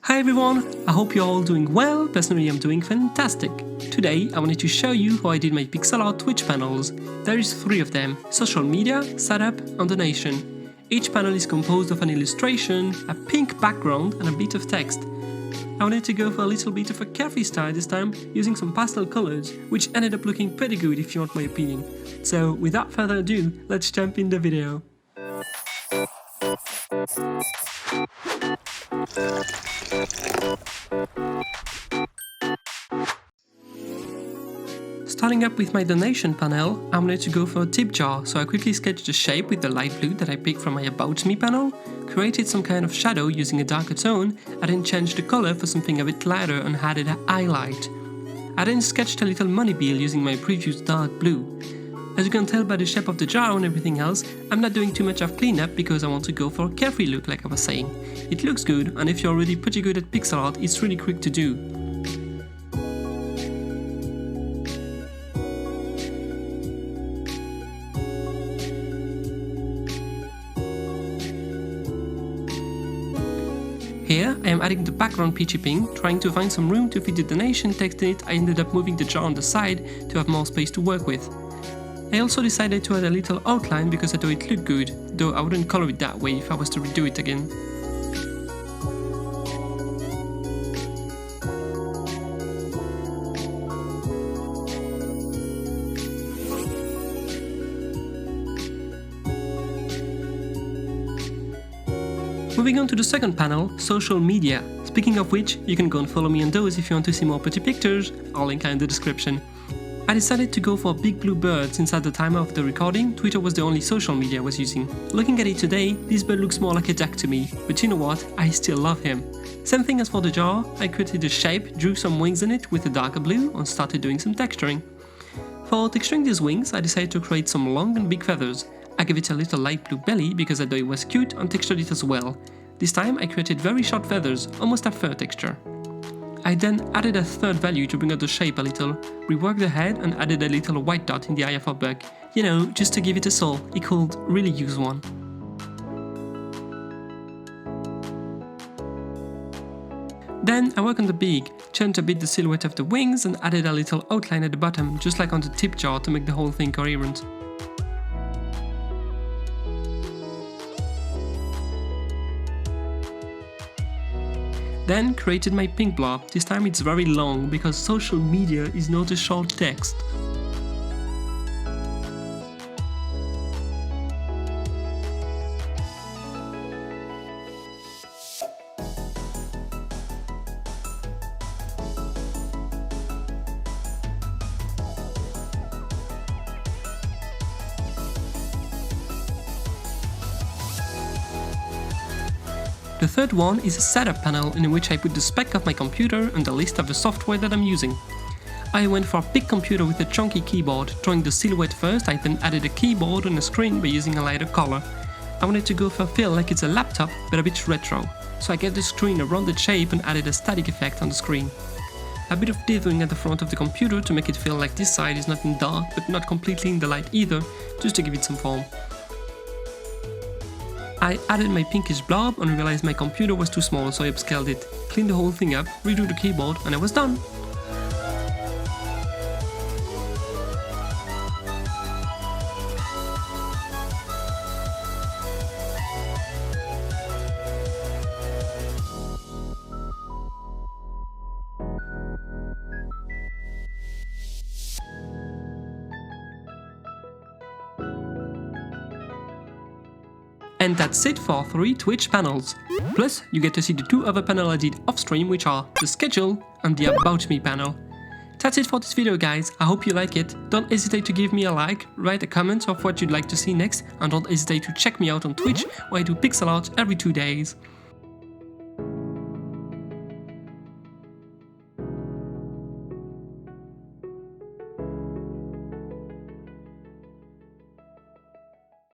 Hi everyone, I hope you're all doing well. Personally, I'm doing fantastic. Today, I wanted to show you how I did my pixel art Twitch panels. There is 3 of them: social media, setup and donation. Each panel is composed of an illustration, a pink background and a bit of text. I wanted to go for a little bit of a carefree style this time, using some pastel colors, which ended up looking pretty good if you want my opinion. So without further ado, let's jump in the video. Starting up with my donation panel, I wanted to go for a tip jar, so I quickly sketched the shape with the light blue that I picked from my About Me panel, created some kind of shadow using a darker tone, and then changed the color for something a bit lighter and added a highlight. I then sketched a little money bill using my previous dark blue. As you can tell by the shape of the jar and everything else, I'm not doing too much of cleanup because I want to go for a carefree look like I was saying. It looks good, and if you're already pretty good at pixel art, it's really quick to do. Here, I am adding the background peachy pink, trying to find some room to fit the donation text in it. I ended up moving the jar on the side to have more space to work with. I also decided to add a little outline because I thought it looked good, though I wouldn't color it that way if I was to redo it again. Moving on to the second panel, social media. Speaking of which, you can go and follow me on those if you want to see more pretty pictures, I'll link in the description. I decided to go for a big blue bird since at the time of the recording, Twitter was the only social media I was using. Looking at it today, this bird looks more like a duck to me, but you know what, I still love him. Same thing as for the jar, I created the shape, drew some wings in it with a darker blue and started doing some texturing. For texturing these wings, I decided to create some long and big feathers. I gave it a little light blue belly because I thought it was cute and textured it as well. This time I created very short feathers, almost a fur texture. I then added a third value to bring out the shape a little, reworked the head and added a little white dot in the eye of our bug. You know, just to give it a soul, it could really use one. Then I worked on the beak, changed a bit the silhouette of the wings and added a little outline at the bottom, just like on the tip jar to make the whole thing coherent. Then created my pink blob. This time it's very long because social media is not a short text. The third one is a setup panel in which I put the spec of my computer and the list of the software that I'm using. I went for a big computer with a chunky keyboard, drawing the silhouette first. I then added a keyboard and a screen by using a lighter color. I wanted to go for a feel like it's a laptop but a bit retro, so I gave the screen a rounded shape and added a static effect on the screen. A bit of dithering at the front of the computer to make it feel like this side is not in dark but not completely in the light either, just to give it some form. I added my pinkish blob and realized my computer was too small, so I upscaled it, cleaned the whole thing up, redrew the keyboard and I was done! And that's it for 3 Twitch panels. Plus, you get to see the 2 other panels I did off-stream, which are the schedule and the About Me panel. That's it for this video guys, I hope you like it. Don't hesitate to give me a like, write a comment of what you'd like to see next, and don't hesitate to check me out on Twitch where I do pixel art every 2 days.